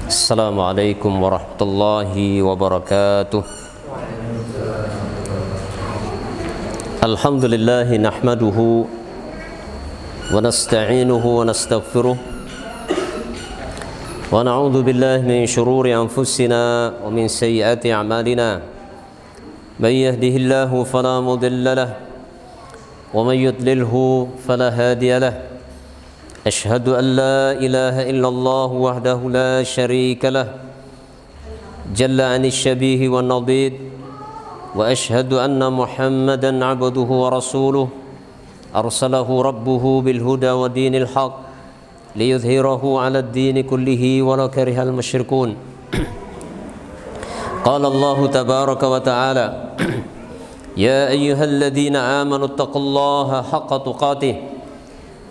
Assalamualaikum warahmatullahi wabarakatuh. Alhamdulillah nahmaduhu wa nasta'inuhu wa nastaghfiruh wa na'udzu billahi min shururi anfusina wa min sayyiati a'malina. May yahdihillahu fala mudilla lahu wa may yudlilhu fala hadiya lahu. أشهد أن لا إله إلا الله وحده لا شريك له جل عن الشبيه والنظير وأشهد أن محمدا عبده ورسوله أرسله ربه بالهدى ودين الحق ليظهره على الدين كله ولو كره المشركون. قال الله تبارك وتعالى يا أيها الذين آمنوا اتقوا الله حق تقاته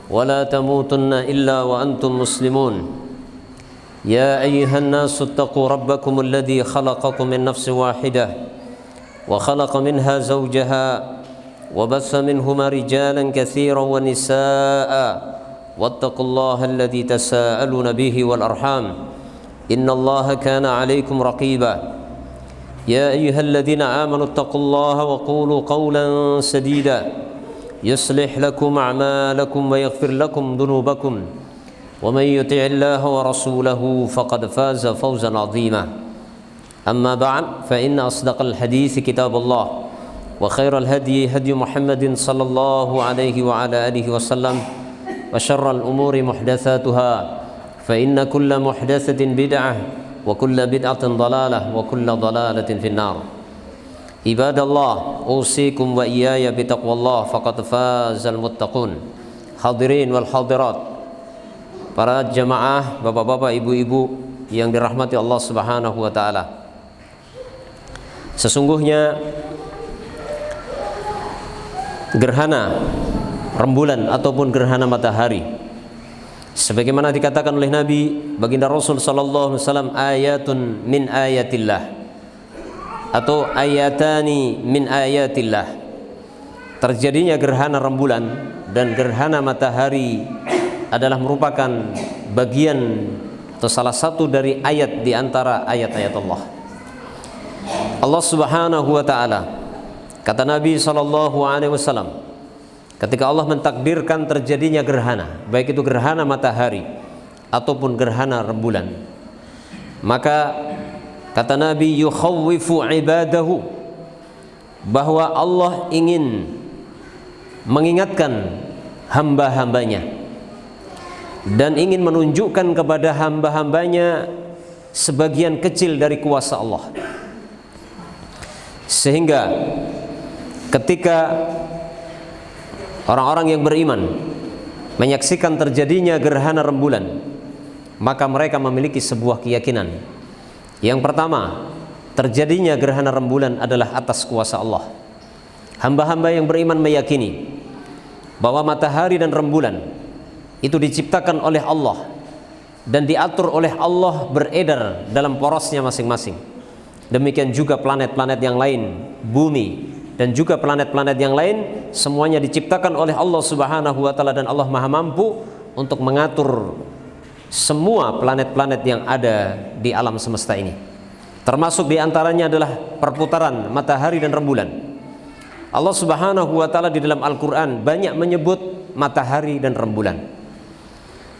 ولا تموتن إلا وأنتم مسلمون. يا أيها الناس اتقوا ربكم الذي خلقكم من نفس واحدة وخلق منها زوجها وبث منهما رجالا كثيرا ونساء واتقوا الله الذي تساءلون به والأرحام إن الله كان عليكم رقيبا. يا أيها الذين آمنوا اتقوا الله وقولوا قولا سديدا يصلح لكم أعمالكم ويغفر لكم ذنوبكم ومن يطع الله ورسوله فقد فاز فوزا عظيما. أما بعد فإن أصدق الحديث كتاب الله وخير الهدي هدي محمد صلى الله عليه وعلى آله وسلم وشر الأمور محدثاتها فإن كل محدثة بدعة وكل بدعة ضلالة وكل ضلالة في النار. Ibadallah, usikum wa iyaya bitaqwallah faqad fazal muttaqun. Hadirin wal hadirat, para jamaah, bapak-bapak, ibu-ibu yang dirahmati Allah Subhanahu wa taala. Sesungguhnya gerhana rembulan ataupun gerhana matahari, sebagaimana dikatakan oleh Nabi baginda Rasul sallallahu alaihi wasallam, ayatun min ayatillah atau ayatani min ayatillah. Terjadinya gerhana rembulan dan gerhana matahari adalah merupakan bagian atau salah satu dari ayat di antara ayat-ayat Allah. Allah Subhanahu wa taala, kata Nabi sallallahu alaihi wasallam, ketika Allah mentakdirkan terjadinya gerhana, baik itu gerhana matahari ataupun gerhana rembulan, maka kata Nabi, yukhawwifu ibadahu, bahwa Allah ingin mengingatkan hamba-hambanya dan ingin menunjukkan kepada hamba-hambanya sebagian kecil dari kuasa Allah, sehingga ketika orang-orang yang beriman menyaksikan terjadinya gerhana rembulan, maka mereka memiliki sebuah keyakinan. Yang pertama, terjadinya gerhana rembulan adalah atas kuasa Allah. Hamba-hamba yang beriman meyakini bahwa matahari dan rembulan itu diciptakan oleh Allah dan diatur oleh Allah beredar dalam porosnya masing-masing. Demikian juga planet-planet yang lain, bumi dan juga planet-planet yang lain, semuanya diciptakan oleh Allah Subhanahu wa taala, dan Allah Maha mampu untuk mengatur semua planet-planet yang ada di alam semesta ini. Termasuk diantaranya adalah perputaran matahari dan rembulan. Allah Subhanahu wa taala di dalam Al-Quran banyak menyebut matahari dan rembulan.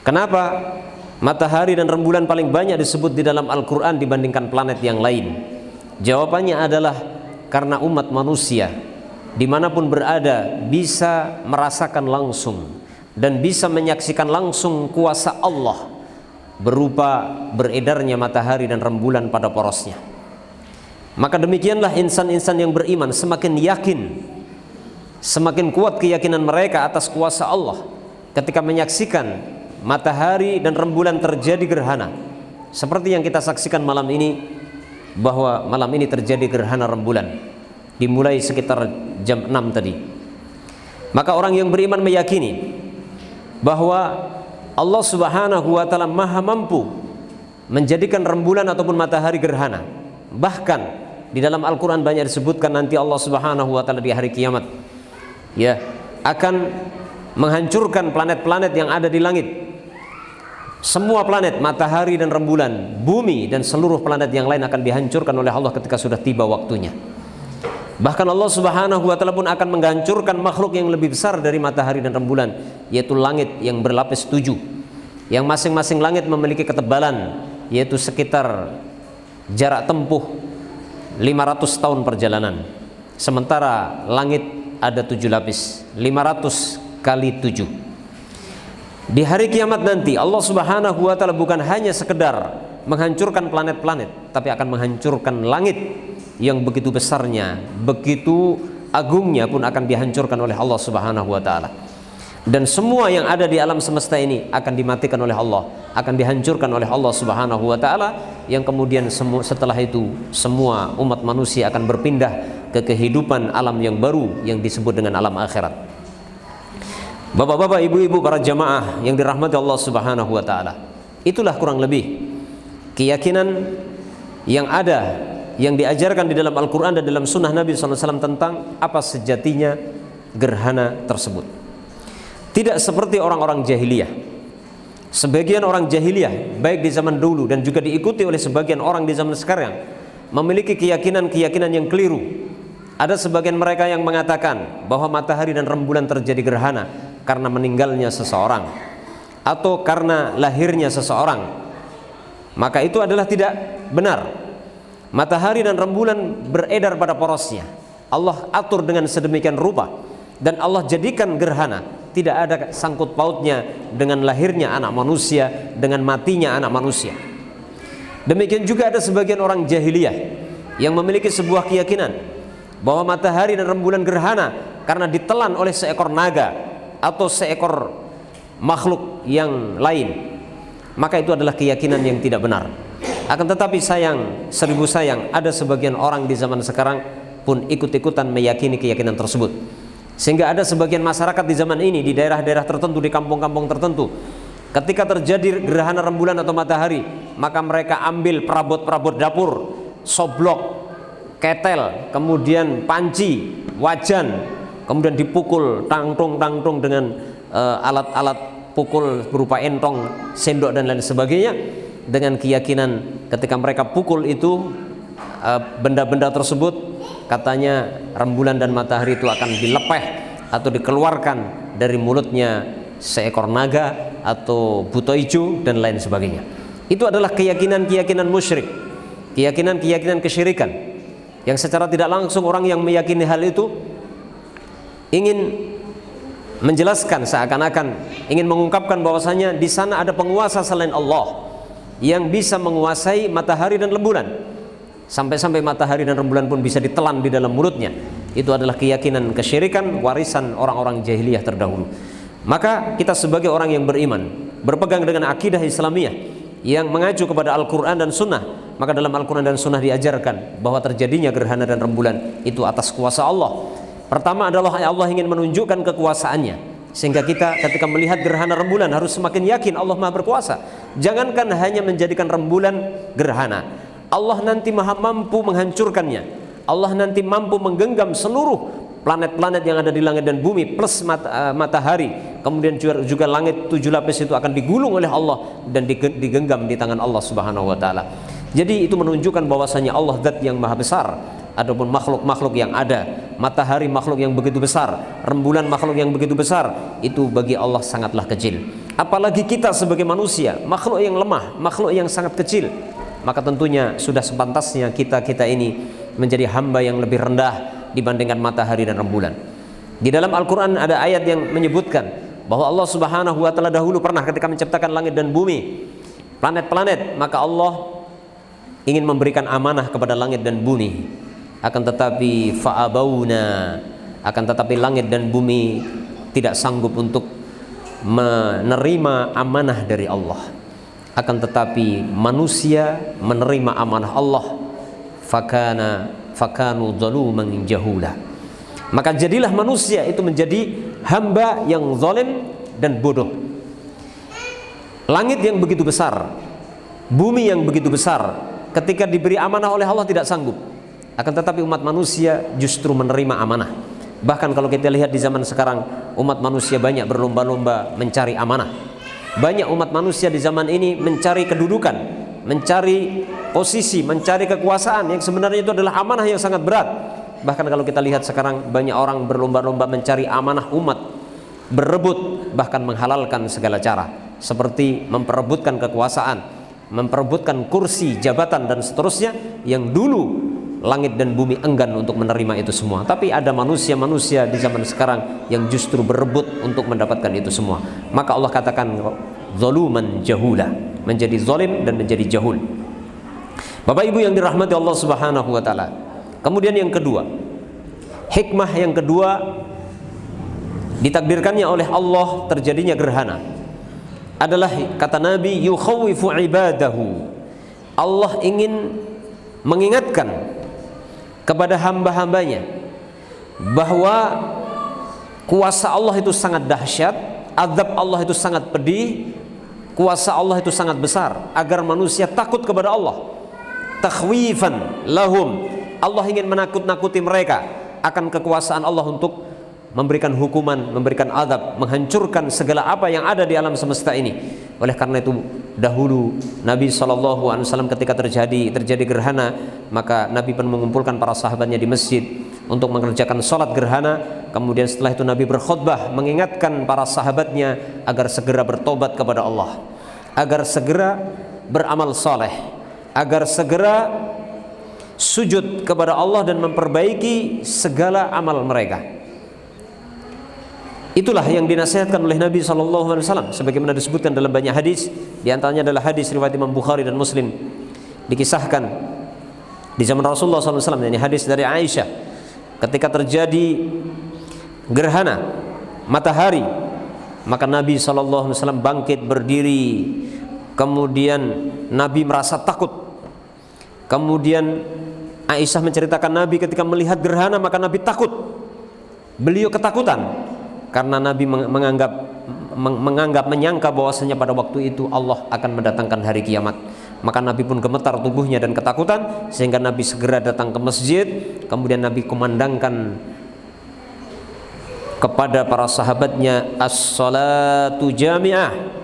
Kenapa matahari dan rembulan paling banyak disebut di dalam Al-Quran dibandingkan planet yang lain? Jawabannya adalah karena umat manusia dimanapun berada bisa merasakan langsung dan bisa menyaksikan langsung kuasa Allah berupa beredarnya matahari dan rembulan pada porosnya. Maka demikianlah insan-insan yang beriman semakin yakin, semakin kuat keyakinan mereka atas kuasa Allah ketika menyaksikan matahari dan rembulan terjadi gerhana, seperti yang kita saksikan malam ini, bahwa malam ini terjadi gerhana rembulan dimulai sekitar jam 6 tadi. Maka orang yang beriman meyakini bahwa Allah Subhanahu wa taala Maha mampu menjadikan rembulan ataupun matahari gerhana. Bahkan di dalam Al-Quran banyak disebutkan nanti Allah Subhanahu wa taala di hari kiamat akan menghancurkan planet-planet yang ada di langit Semua planet, matahari dan rembulan, bumi dan seluruh planet yang lain akan dihancurkan oleh Allah ketika sudah tiba waktunya. Bahkan Allah Subhanahu wa taala pun akan menghancurkan makhluk yang lebih besar dari matahari dan rembulan, yaitu langit yang berlapis 7, yang masing-masing langit memiliki ketebalan yaitu sekitar jarak tempuh 500 tahun perjalanan. Sementara langit ada 7 lapis, 500 kali 7. Di hari kiamat nanti Allah Subhanahu wa taala bukan hanya sekedar menghancurkan planet-planet, tapi akan menghancurkan langit yang begitu besarnya, begitu agungnya pun akan dihancurkan oleh Allah Subhanahu wa taala. Dan semua yang ada di alam semesta ini akan dimatikan oleh Allah, akan dihancurkan oleh Allah Subhanahu wa taala, yang kemudian setelah itu semua umat manusia akan berpindah ke kehidupan alam yang baru yang disebut dengan alam akhirat. Bapak-bapak, ibu-ibu, para jamaah yang dirahmati Allah Subhanahu wa taala, itulah kurang lebih keyakinan yang ada, yang diajarkan di dalam Al-Quran dan dalam sunnah Nabi SAW tentang apa sejatinya gerhana tersebut. Tidak seperti orang-orang jahiliyah. Sebagian orang jahiliyah baik di zaman dulu dan juga diikuti oleh sebagian orang di zaman sekarang memiliki keyakinan-keyakinan yang keliru. Ada sebagian mereka yang mengatakan bahwa matahari dan rembulan terjadi gerhana karena meninggalnya seseorang atau karena lahirnya seseorang. Maka itu adalah tidak benar. Matahari dan rembulan beredar pada porosnya. Allah atur dengan sedemikian rupa, dan Allah jadikan gerhana tidak ada sangkut pautnya dengan lahirnya anak manusia, dengan matinya anak manusia. Demikian juga ada sebagian orang jahiliyah yang memiliki sebuah keyakinan bahwa matahari dan rembulan gerhana karena ditelan oleh seekor naga atau seekor makhluk yang lain. Maka itu adalah keyakinan yang tidak benar. Akan tetapi sayang, seribu sayang, ada sebagian orang di zaman sekarang pun ikut-ikutan meyakini keyakinan tersebut. Sehingga ada sebagian masyarakat di zaman ini, di daerah-daerah tertentu, di kampung-kampung tertentu, ketika terjadi gerhana rembulan atau matahari, maka mereka ambil perabot-perabot dapur, soblok, ketel, kemudian panci, wajan, kemudian dipukul tangtung-tangtung dengan alat-alat pukul berupa entong, sendok dan lain sebagainya, dengan keyakinan ketika mereka pukul itu benda-benda tersebut, katanya rembulan dan matahari itu akan dilepeh atau dikeluarkan dari mulutnya seekor naga atau buto ijo dan lain sebagainya. Itu adalah keyakinan-keyakinan musyrik, keyakinan-keyakinan kesyirikan, yang secara tidak langsung orang yang meyakini hal itu ingin menjelaskan, seakan-akan ingin mengungkapkan bahwasanya di sana ada penguasa selain Allah yang bisa menguasai matahari dan rembulan, sampai-sampai matahari dan rembulan pun bisa ditelan di dalam mulutnya. Itu adalah keyakinan kesyirikan, warisan orang-orang jahiliyah terdahulu. Maka kita sebagai orang yang beriman, berpegang dengan akidah Islamiyah yang mengacu kepada Al-Quran dan Sunnah, maka dalam Al-Quran dan Sunnah diajarkan bahwa terjadinya gerhana dan rembulan itu atas kuasa Allah. Pertama adalah Allah ingin menunjukkan kekuasaannya, sehingga kita ketika melihat gerhana rembulan harus semakin yakin Allah Maha berkuasa. Jangankan hanya menjadikan rembulan gerhana, Allah nanti Maha mampu menghancurkannya. Allah nanti mampu menggenggam seluruh planet-planet yang ada di langit dan bumi plus matahari. Kemudian juga langit 7 lapis itu akan digulung oleh Allah dan digenggam di tangan Allah Subhanahu wa taala. Jadi itu menunjukkan bahwasanya Allah zat yang maha besar. Adapun makhluk-makhluk yang ada, matahari makhluk yang begitu besar, rembulan makhluk yang begitu besar, itu bagi Allah sangatlah kecil. Apalagi kita sebagai manusia, makhluk yang lemah, makhluk yang sangat kecil. Maka tentunya sudah sepantasnya kita ini menjadi hamba yang lebih rendah dibandingkan matahari dan rembulan. Di dalam Al-Quran ada ayat yang menyebutkan bahwa Allah Subhanahu wa taala dahulu pernah ketika menciptakan langit dan bumi, planet-planet, maka Allah ingin memberikan amanah kepada langit dan bumi. Akan tetapi fa'abauna, akan tetapi langit dan bumi tidak sanggup untuk menerima amanah dari Allah. Akan tetapi manusia menerima amanah Allah, fakanu zaluman jahula. Maka jadilah manusia itu menjadi hamba yang zalim dan bodoh. Langit yang begitu besar, bumi yang begitu besar, ketika diberi amanah oleh Allah tidak sanggup. Akan tetapi umat manusia justru menerima amanah. Bahkan kalau kita lihat di zaman sekarang, umat manusia banyak berlomba-lomba mencari amanah. Banyak umat manusia di zaman ini mencari kedudukan, mencari posisi, mencari kekuasaan yang sebenarnya itu adalah amanah yang sangat berat. Bahkan kalau kita lihat sekarang banyak orang berlomba-lomba mencari amanah umat, berebut bahkan menghalalkan segala cara, seperti memperebutkan kekuasaan, memperebutkan kursi, jabatan dan seterusnya, yang dulu langit dan bumi enggan untuk menerima itu semua. Tapi ada manusia-manusia di zaman sekarang yang justru berebut untuk mendapatkan itu semua. Maka Allah katakan zaluman jahula, menjadi zalim dan menjadi jahul. Bapak Ibu yang dirahmati Allah Subhanahu wa taala. Kemudian yang kedua, hikmah yang kedua ditakdirkannya oleh Allah terjadinya gerhana adalah, kata Nabi, yukhawifu ibadahu. Allah ingin mengingatkan kepada hamba-hambanya bahwa kuasa Allah itu sangat dahsyat, azab Allah itu sangat pedih, kuasa Allah itu sangat besar, agar manusia takut kepada Allah. Takhwifan lahum, Allah ingin menakut-nakuti mereka akan kekuasaan Allah untuk memberikan hukuman, memberikan azab, menghancurkan segala apa yang ada di alam semesta ini. Oleh karena itu dahulu Nabi SAW ketika terjadi gerhana, maka Nabi pun mengumpulkan para sahabatnya di masjid untuk mengerjakan sholat gerhana. Kemudian setelah itu Nabi berkhutbah mengingatkan para sahabatnya agar segera bertobat kepada Allah, agar segera beramal soleh, agar segera sujud kepada Allah dan memperbaiki segala amal mereka. Itulah yang dinasihatkan oleh Nabi SAW, sebagaimana disebutkan dalam banyak hadis. Di antaranya adalah hadis riwayat Imam Bukhari dan Muslim. Dikisahkan di zaman Rasulullah SAW, ini hadis dari Aisyah, ketika terjadi gerhana matahari, maka Nabi SAW bangkit berdiri. Kemudian Nabi merasa takut. Kemudian Aisyah menceritakan Nabi ketika melihat gerhana maka Nabi takut. Beliau ketakutan karena Nabi menyangka bahwasanya pada waktu itu Allah akan mendatangkan hari kiamat. Maka Nabi pun gemetar tubuhnya dan ketakutan, sehingga Nabi segera datang ke masjid. Kemudian Nabi kumandangkan kepada para sahabatnya as-salatu jami'ah.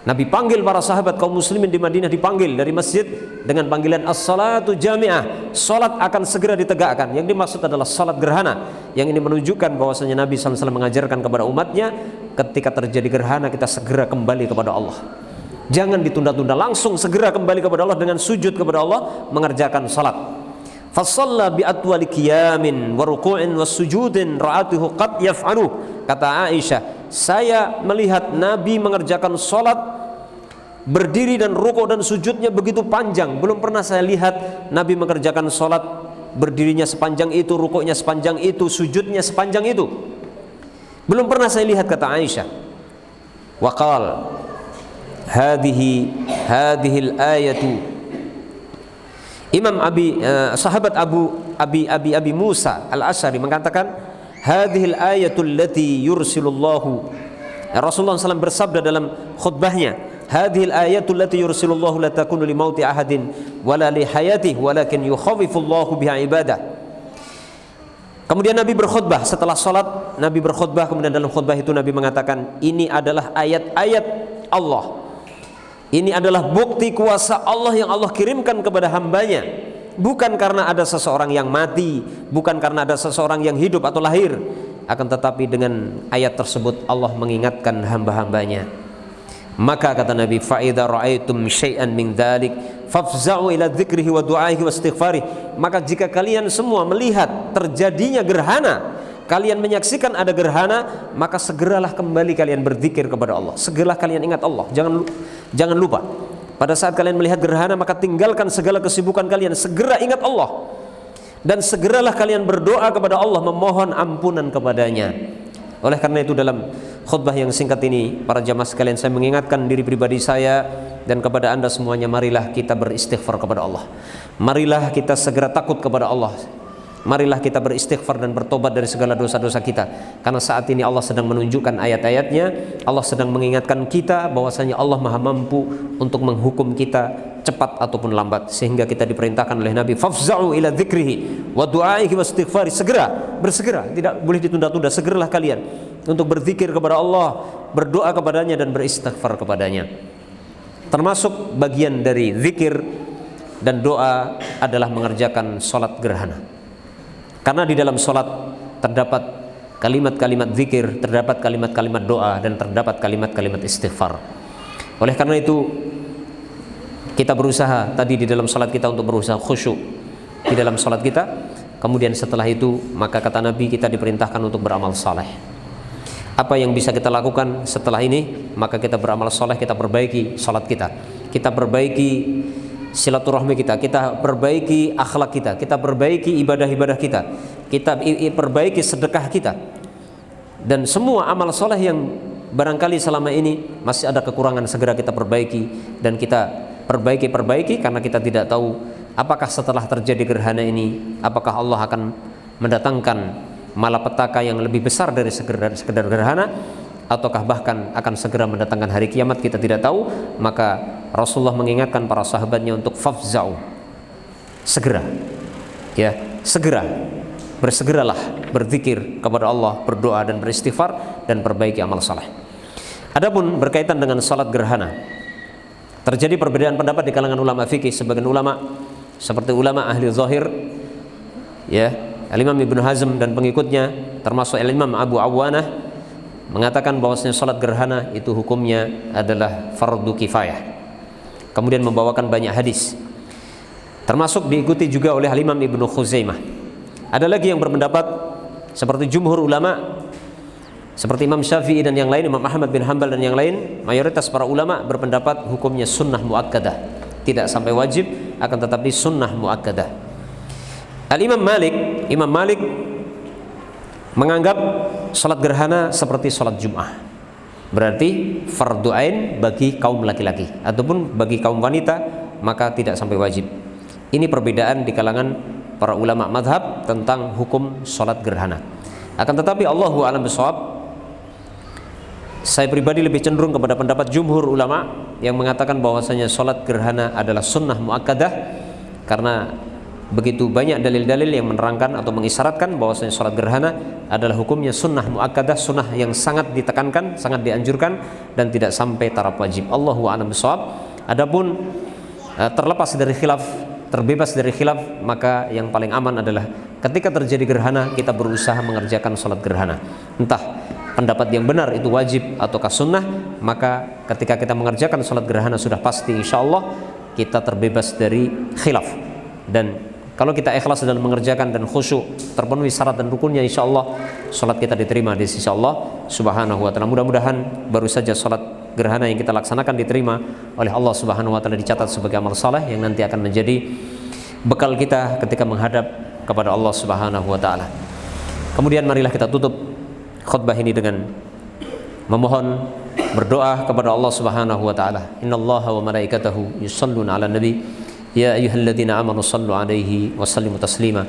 Nabi panggil para sahabat kaum muslimin di Madinah, dipanggil dari masjid dengan panggilan as-salatu jami'ah. Salat akan segera ditegakkan. Yang dimaksud adalah salat gerhana. Yang ini menunjukkan bahwasanya Nabi SAW mengajarkan kepada umatnya, ketika terjadi gerhana kita segera kembali kepada Allah. Jangan ditunda-tunda, langsung segera kembali kepada Allah dengan sujud kepada Allah, mengerjakan salat. Fasalla bi atwali qiyamin wa ruku'in wa sujudin ra'atuhu qad yaf'alu. Kata Aisyah, saya melihat Nabi mengerjakan salat berdiri dan rukuk dan sujudnya begitu panjang. Belum pernah saya lihat Nabi mengerjakan salat berdirinya sepanjang itu, rukuknya sepanjang itu, sujudnya sepanjang itu. Belum pernah saya lihat, kata Aisyah. Wa qala hadhihi al-ayatu. Imam sahabat Abi Musa Al-Asy'ari mengatakan, hadhil ayatul lati yursilullahu. Rasulullah SAW bersabda dalam khutbahnya, hadhil ayatul lati yursilullahu la takunu li mauti ahadin wala li hayatihi walakin yukhawifullahu biha ibadah. Kemudian Nabi berkhutbah setelah salat. Nabi berkhutbah, kemudian dalam khutbah itu Nabi mengatakan, ini adalah ayat-ayat Allah. Ini adalah bukti kuasa Allah yang Allah kirimkan kepada hambanya. Bukan karena ada seseorang yang mati, bukan karena ada seseorang yang hidup atau lahir, akan tetapi dengan ayat tersebut Allah mengingatkan hamba-hambanya. Maka kata Nabi, fa idza ra'aitum syai'an min dzalik fafza'u ila dzikrihi wa du'aihi wa istighfarih. Maka jika kalian semua melihat terjadinya gerhana, kalian menyaksikan ada gerhana, maka segeralah kembali kalian berzikir kepada Allah. Segeralah kalian ingat Allah. Jangan lupa. Pada saat kalian melihat gerhana, maka tinggalkan segala kesibukan kalian, segera ingat Allah. Dan segeralah kalian berdoa kepada Allah, memohon ampunan kepadanya. Oleh karena itu dalam khutbah yang singkat ini, para jamaah sekalian, saya mengingatkan diri pribadi saya dan kepada anda semuanya, marilah kita beristighfar kepada Allah. Marilah kita segera takut kepada Allah. Marilah kita beristighfar dan bertobat dari segala dosa-dosa kita. Karena saat ini Allah sedang menunjukkan ayat-ayatnya. Allah sedang mengingatkan kita bahwasanya Allah maha mampu untuk menghukum kita cepat ataupun lambat. Sehingga kita diperintahkan oleh Nabi, fafza'u ila dzikrihi wa du'aihi wa istighfari. Segera, bersegera, tidak boleh ditunda-tunda. Segeralah kalian untuk berzikir kepada Allah, berdoa kepadanya dan beristighfar kepadanya. Termasuk bagian dari zikir dan doa adalah mengerjakan sholat gerhana. Karena di dalam sholat terdapat kalimat-kalimat zikir, terdapat kalimat-kalimat doa, dan terdapat kalimat-kalimat istighfar. Oleh karena itu kita berusaha tadi di dalam sholat kita untuk berusaha khusyuk di dalam sholat kita. Kemudian setelah itu maka kata Nabi kita diperintahkan untuk beramal saleh. Apa yang bisa kita lakukan setelah ini? Maka kita beramal saleh, kita perbaiki sholat kita, kita perbaiki silaturahmi kita, kita perbaiki akhlak kita, kita perbaiki ibadah-ibadah kita, kita perbaiki sedekah kita, dan semua amal soleh yang barangkali selama ini masih ada kekurangan segera kita perbaiki, dan kita perbaiki karena kita tidak tahu apakah setelah terjadi gerhana ini apakah Allah akan mendatangkan malapetaka yang lebih besar dari sekedar gerhana, ataukah bahkan akan segera mendatangkan hari kiamat, kita tidak tahu. Maka Rasulullah mengingatkan para sahabatnya untuk fafza'u, segera, ya, segera, bersegeralah berzikir kepada Allah, berdoa dan beristighfar, dan perbaiki amal saleh. Adapun berkaitan dengan salat gerhana, terjadi perbedaan pendapat di kalangan ulama fikih. Sebagian ulama seperti ulama ahli zahir, ya, Al-Imam Ibnu Hazm dan pengikutnya, termasuk Al-Imam Abu Awanah, mengatakan bahwasanya salat gerhana itu hukumnya adalah fardu kifayah. Kemudian membawakan banyak hadis, termasuk diikuti juga oleh Al-Imam Ibnu Khuzaimah. Ada lagi yang berpendapat seperti jumhur ulama, seperti Imam Syafi'i dan yang lain, Imam Ahmad bin Hanbal dan yang lain. Mayoritas para ulama berpendapat hukumnya sunnah muakkadah, tidak sampai wajib, akan tetapi sunnah muakkadah. Al-Imam Malik menganggap salat gerhana seperti salat Jum'ah, berarti fardu ain bagi kaum laki-laki, ataupun bagi kaum wanita maka tidak sampai wajib. Ini perbedaan di kalangan para ulama madhab tentang hukum salat gerhana. Akan tetapi Allahu a'lam bishawab, saya pribadi lebih cenderung kepada pendapat jumhur ulama yang mengatakan bahwasanya salat gerhana adalah sunnah muakkadah, karena begitu banyak dalil-dalil yang menerangkan atau mengisyaratkan bahwasanya salat gerhana adalah hukumnya sunnah muakkadah, sunnah yang sangat ditekankan, sangat dianjurkan, dan tidak sampai taraf wajib. Allahu a'lam bishawab. Adapun terlepas dari khilaf, terbebas dari khilaf, maka yang paling aman adalah ketika terjadi gerhana kita berusaha mengerjakan salat gerhana. Entah pendapat yang benar itu wajib ataukah sunnah, maka ketika kita mengerjakan salat gerhana sudah pasti insyaallah kita terbebas dari khilaf. Dan kalau kita ikhlas dalam mengerjakan dan khusyuk, terpenuhi syarat dan rukunnya, insyaallah salat kita diterima di sisi Allah Subhanahu wa taala. Mudah-mudahan baru saja salat gerhana yang kita laksanakan diterima oleh Allah Subhanahu wa taala, dicatat sebagai amal saleh yang nanti akan menjadi bekal kita ketika menghadap kepada Allah Subhanahu wa taala. Kemudian marilah kita tutup khutbah ini dengan memohon berdoa kepada Allah Subhanahu wa taala. Innallaha wa malaikatahu yusholluna 'alan nabi ya ayyuhalladzina amanu shallu 'alaihi wa sallimu taslima.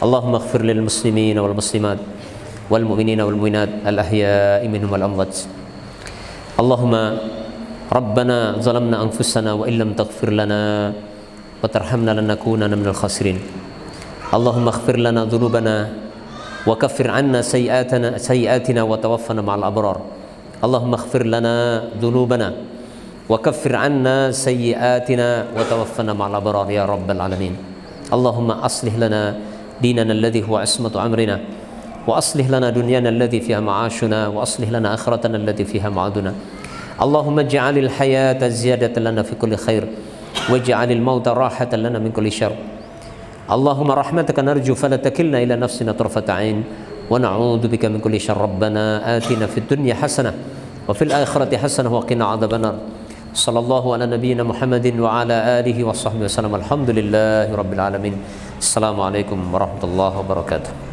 Allahumma ighfir lil muslimina wal muslimat wal mu'minina wal mu'minat al ahya'i minhum wal amwat. Allahumma rabbana zalamna anfusana wa illam taghfir lana wa tarhamna lanakunanna minal khasirin. Allahumma ighfir lana dhunubana wa kaffir 'anna sayyi'atina wa tawaffana ma'al abrar. Allahumma ighfir lana dhunubana wa kaffir 'anna sayyi'atina wa tawaffana ma'al abrar ya rabbal alamin. Allahumma aslih lana dinana alladhi huwa ismatu amrina wa aslih lana dunyana alladhi fiha ma'ashuna wa aslih lana akhiratana allati fiha ma'aduna. Allahumma ij'alil hayata ziyadatan lana fi kulli khair waj'alil mauta rahatan lana min kulli syarr. Allahumma rahmataka narju fala takilna ila nafsina tarfata 'ain wa na'udzu bika min kulli syarr. Rabbana atina fid dunya hasanah wa fil akhirati hasanah wa qina 'adzabannar. Sallallahu ala nabiyyina Muhammadin wa ala alihi wa sahbihi wasallam. Alhamdulillahi rabbil alamin. Assalamualaikum warahmatullahi wabarakatuh.